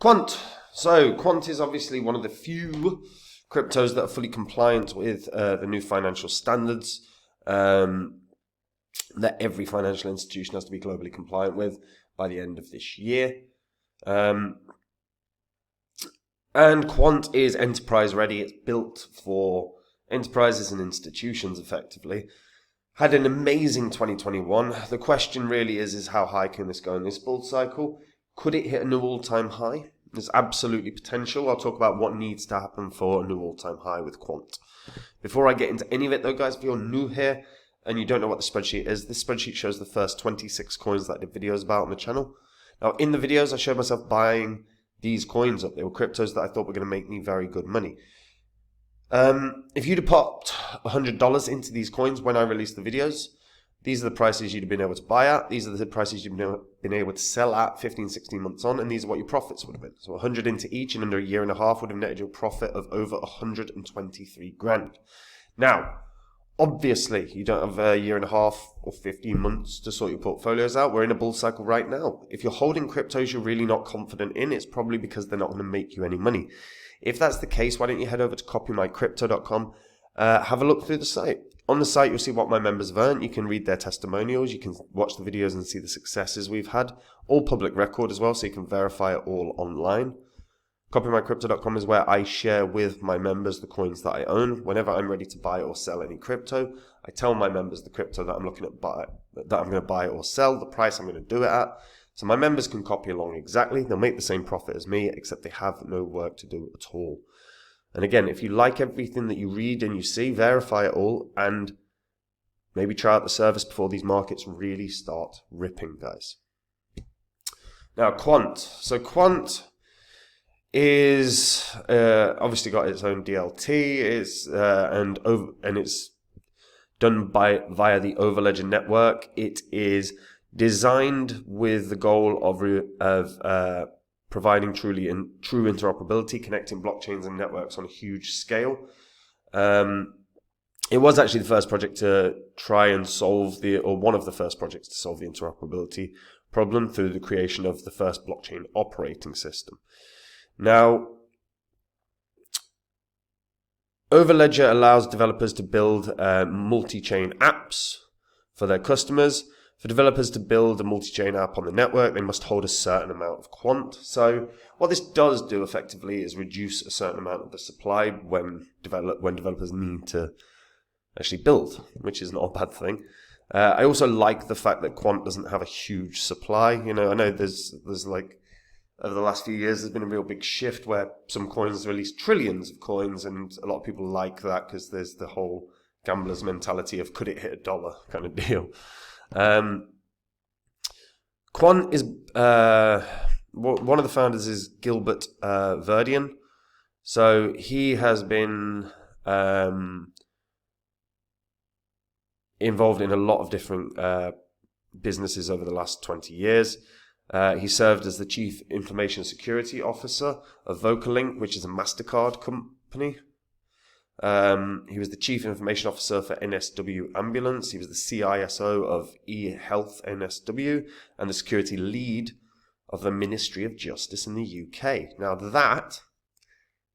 Quant. So Quant is obviously one of the few cryptos that are fully compliant with the new financial standards that every financial institution has to be globally compliant with by the end of this year. And Quant is enterprise ready. It's built for enterprises and institutions effectively. Had an amazing 2021. The question really is how high can this go in this bull cycle? Could it hit a new all-time high? There's absolutely potential. I'll talk about what needs to happen for a new all-time high with Quant. Before I get into any of it though, guys, if you're new here and you don't know what the spreadsheet is, this spreadsheet shows the first 26 coins that I did videos about on the channel. Now, in the videos, I showed myself buying these coins up. They were cryptos that I thought were going to make me very good money. If you'd have popped $100 into these coins when I released the videos, these are the prices you'd have been able to buy at. These are the prices you've been able to sell at 15, 16 months on, and these are what your profits would have been. So 100 into each in under a year and a half would have netted you a profit of over 123 grand. Now, obviously, you don't have a year and a half or 15 months to sort your portfolios out. We're in a bull cycle right now. If you're holding cryptos you're really not confident in, it's probably because they're not going to make you any money. If that's the case, why don't you head over to copymycrypto.com, have a look through the site. On the site, you'll see what my members have earned. You can read their testimonials. You can watch the videos and see the successes we've had. All public record as well, so you can verify it all online. Copymycrypto.com is where I share with my members the coins that I own. Whenever I'm ready to buy or sell any crypto, I tell my members the crypto that I'm looking at that I'm going to buy or sell, the price I'm going to do it at. So my members can copy along exactly. They'll make the same profit as me, except they have no work to do at all. And again, if you like everything that you read and you see, verify it all and maybe try out the service before these markets really start ripping, guys. Now, Quant. So Quant is obviously got its own DLT, and it's done via the Overledger network. It is designed with the goal of providing true interoperability, connecting blockchains and networks on a huge scale. It was actually the first project to try and solve one of the first projects to solve the interoperability problem through the creation of the first blockchain operating system. Now, Overledger allows developers to build multi-chain apps for their customers. For developers to build a multi-chain app on the network, they must hold a certain amount of Quant. So what this does do effectively is reduce a certain amount of the supply when developers need to actually build, which is not a bad thing. I also like the fact that Quant doesn't have a huge supply. You know, I know there's like, over the last few years, there's been a real big shift where some coins release trillions of coins, and a lot of people like that because there's the whole gambler's mentality of could it hit $1 kind of deal. Quant is one of the founders is Gilbert Verdian. So he has been involved in a lot of different businesses over the last 20 years. He served as the Chief Information Security Officer of Vocalink, which is a MasterCard company. He was the Chief Information Officer for NSW Ambulance. He was the CISO of eHealth NSW and the Security Lead of the Ministry of Justice in the UK. Now that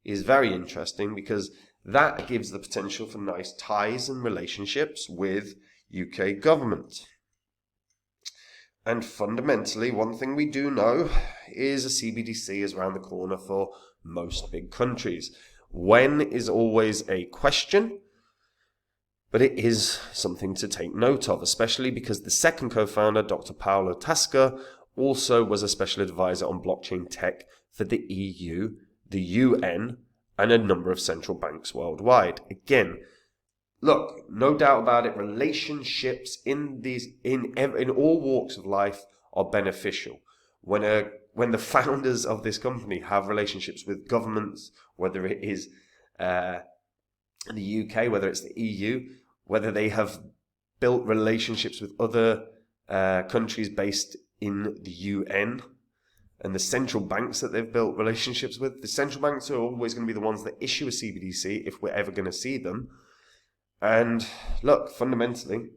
is very interesting because that gives the potential for nice ties and relationships with UK government. And fundamentally, one thing we do know is a CBDC is around the corner for most big countries. When is always a question, but it is something to take note of, especially because the second co-founder, Dr. Paolo Tasca, also was a special advisor on blockchain tech for the EU, the UN, and a number of central banks worldwide. Again, look, no doubt about it, relationships in all walks of life are beneficial. When the founders of this company have relationships with governments, whether it is the UK, whether it's the EU, whether they have built relationships with other countries based in the UN, and the central banks that they've built relationships with, the central banks are always going to be the ones that issue a CBDC if we're ever going to see them. And look, fundamentally,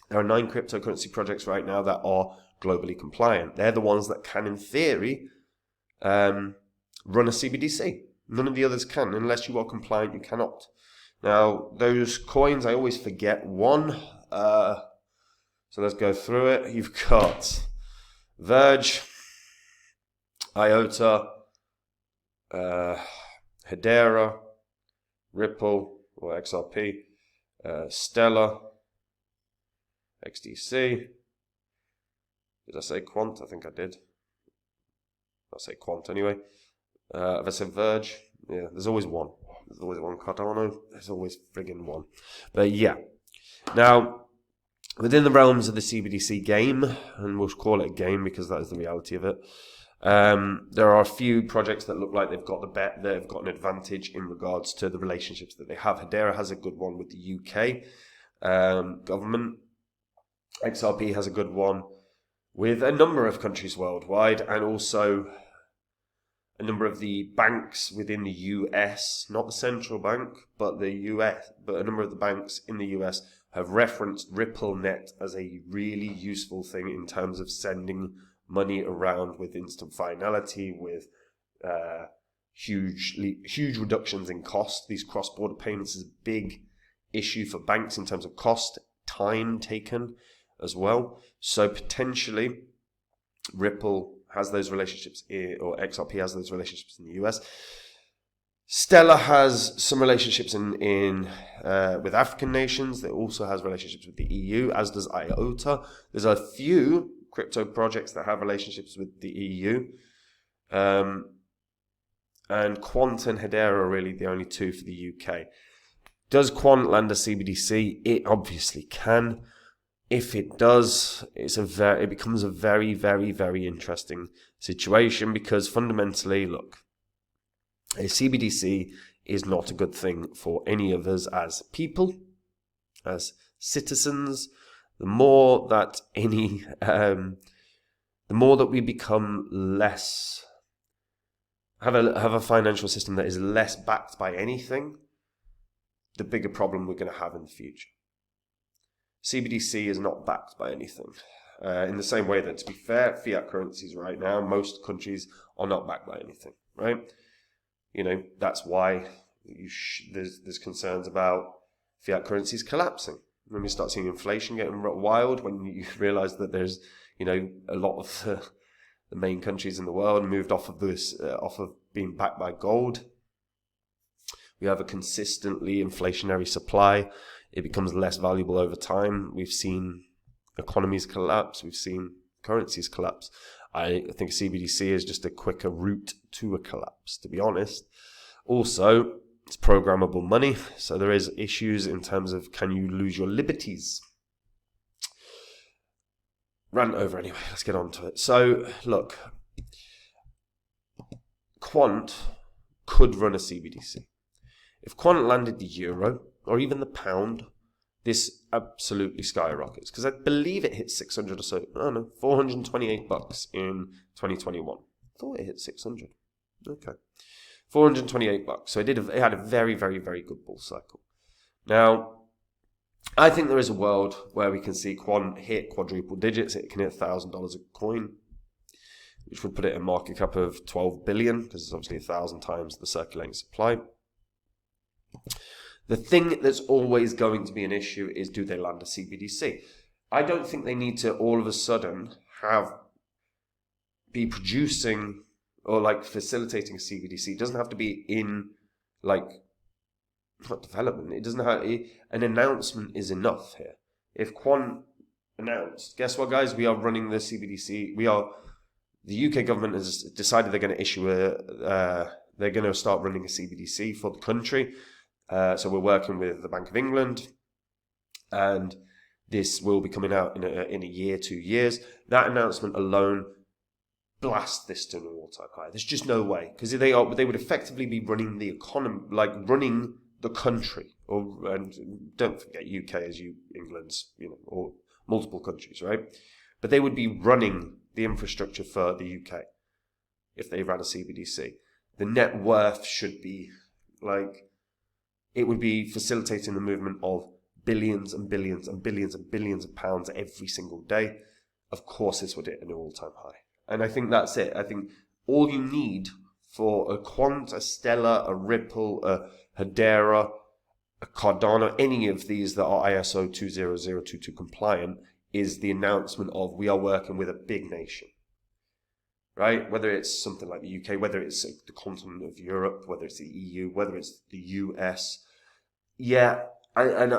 there are 9 cryptocurrency projects right now that are globally compliant. They're the ones that can, in theory, run a CBDC. None of the others can. Unless you are compliant, you cannot. Now, those coins, I always forget one. So let's go through it. You've got Verge, IOTA, Hedera, Ripple or XRP, Stellar, XDC. Did I say Quant? I think I did. I'll say Quant anyway. If I said Verge, yeah, there's always one. There's always one Cardano. There's always friggin' one. But yeah. Now, within the realms of the CBDC game, and we'll call it a game because that is the reality of it, there are a few projects that look like they've got an advantage in regards to the relationships that they have. Hedera has a good one with the UK government. XRP has a good one with a number of countries worldwide, and also a number of the banks within the US, not the central bank, but the US, but a number of the banks in the US have referenced RippleNet as a really useful thing in terms of sending money around with instant finality, with huge reductions in cost. These cross-border payments is a big issue for banks in terms of cost, time taken as well. So potentially Ripple has those relationships, or XRP has those relationships in the US. Stellar has some relationships with African nations. It also has relationships with the EU, as does IOTA. There's a few crypto projects that have relationships with the EU. And Quant and Hedera are really the only two for the UK. Does Quant land a CBDC? It obviously can. If it does, it becomes a very, very, very interesting situation, because fundamentally, look, a CBDC is not a good thing for any of us as people, as citizens. The more that we become less, have a financial system that is less backed by anything, the bigger problem we're going to have in the future. CBDC is not backed by anything. In the same way that, to be fair, fiat currencies right now, most countries are not backed by anything, right? You know, that's why there's concerns about fiat currencies collapsing. When we start seeing inflation getting wild, when you realize that there's, you know, a lot of the main countries in the world moved off of being backed by gold. We have a consistently inflationary supply. It becomes less valuable over time. We've seen economies collapse. We've seen currencies collapse. I think CBDC is just a quicker route to a collapse, to be honest. Also, it's programmable money, so there is issues in terms of, can you lose your liberties? Rant over anyway, let's get on to it. So, look, Quant could run a CBDC. If Quant landed the euro, or even the pound, this absolutely skyrockets, because I believe it hit 600 or so. Oh no, $428 in 2021. I thought it hit 600. Okay, $428. So it had a very, very, very good bull cycle. Now, I think there is a world where we can see Quant hit quadruple digits. It can hit $1,000 a coin, which would put it in a market cap of 12 billion, because it's obviously 1,000 times the circulating supply. The thing that's always going to be an issue is, do they land a CBDC? I don't think they need to all of a sudden be producing or like facilitating a CBDC. It doesn't have to be in not development. It doesn't have an announcement is enough here. If Quant announced, guess what, guys? We are running the CBDC. The UK government has decided they're going to issue they're going to start running a CBDC for the country. So we're working with the Bank of England, and this will be coming out in a year, 2 years. That announcement alone blasts this to an all-time high. There's just no way, because they would effectively be running the economy, like running the country, and don't forget UK as England's, or multiple countries, right? But they would be running the infrastructure for the UK if they ran a CBDC. The net worth should be it would be facilitating the movement of billions and billions and billions and billions of pounds every single day. Of course, this would hit an all-time high. And I think that's it. I think all you need for a Quant, a Stellar, a Ripple, a Hedera, a Cardano, any of these that are ISO 20022 compliant is the announcement of we are working with a big nation. Right? Whether it's something like the UK, whether it's the continent of Europe, whether it's the EU, whether it's the US. Yeah, and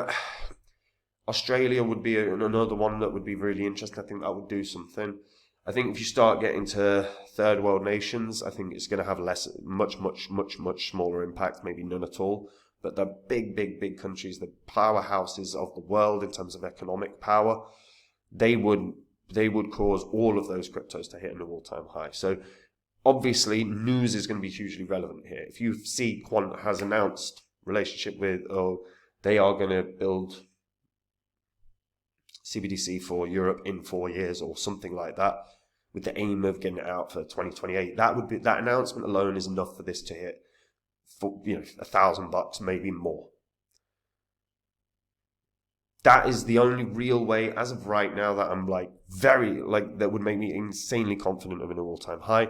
Australia would be another one that would be really interesting. I think that would do something. I think if you start getting to third world nations, I think it's going to have much smaller impact, maybe none at all. But the big countries, the powerhouses of the world in terms of economic power, they would cause all of those cryptos to hit an all-time high. So obviously news is going to be hugely relevant here. If you see Quant has announced relationship with, they are going to build CBDC for Europe in 4 years or something like that, with the aim of getting it out for 2028, that announcement alone is enough for this to hit for $1,000, maybe more. That is the only real way, as of right now, that I'm that would make me insanely confident of an all-time high.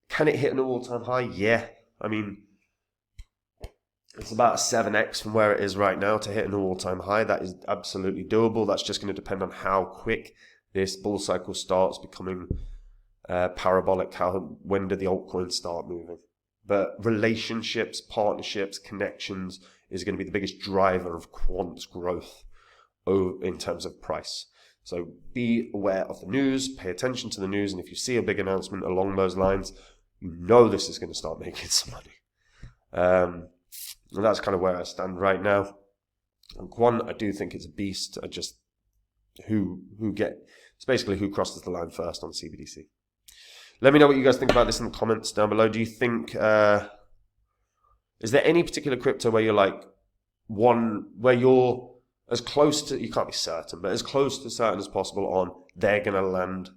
Can it hit an all-time high? Yeah. I mean, it's about a 7x from where it is right now to hit an all-time high. That is absolutely doable. That's just going to depend on how quick this bull cycle starts becoming parabolic. When do the altcoins start moving? But relationships, partnerships, connections is going to be the biggest driver of Quant's growth in terms of price. So be aware of the news, pay attention to the news, and if you see a big announcement along those lines, you know this is going to start making some money. And that's kind of where I stand right now. And Quant, I do think it's a beast. It's basically who crosses the line first on CBDC. Let me know what you guys think about this in the comments down below. Do you think, is there any particular crypto where you're where you're as close to, you can't be certain, but as close to certain as possible on they're going to land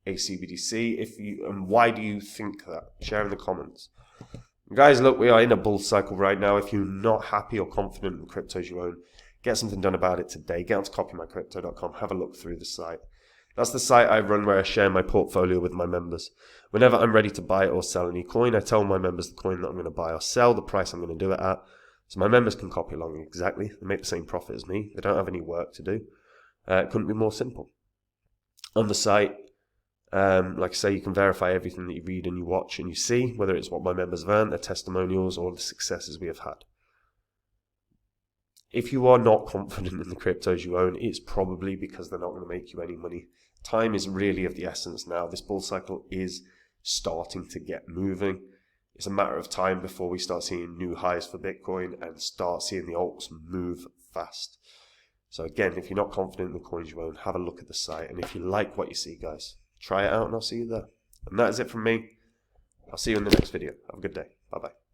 a CBDC? And why do you think that? Share in the comments. Guys, look, we are in a bull cycle right now. If you're not happy or confident in the cryptos you own, get something done about it today. Get onto copymycrypto.com. Have a look through the site. That's the site I run where I share my portfolio with my members. Whenever I'm ready to buy or sell any coin, I tell my members the coin that I'm going to buy or sell, the price I'm going to do it at. So my members can copy along exactly. They make the same profit as me. They don't have any work to do. It couldn't be more simple. On the site, like I say, you can verify everything that you read and you watch and you see, whether it's what my members have earned, their testimonials, or the successes we have had. If you are not confident in the cryptos you own, it's probably because they're not going to make you any money. Time is really of the essence now. This bull cycle is starting to get moving. It's a matter of time before we start seeing new highs for Bitcoin and start seeing the alts move fast. So again, if you're not confident in the coins you own, have a look at the site. And if you like what you see, guys, try it out and I'll see you there. And that is it from me. I'll see you in the next video. Have a good day. Bye-bye.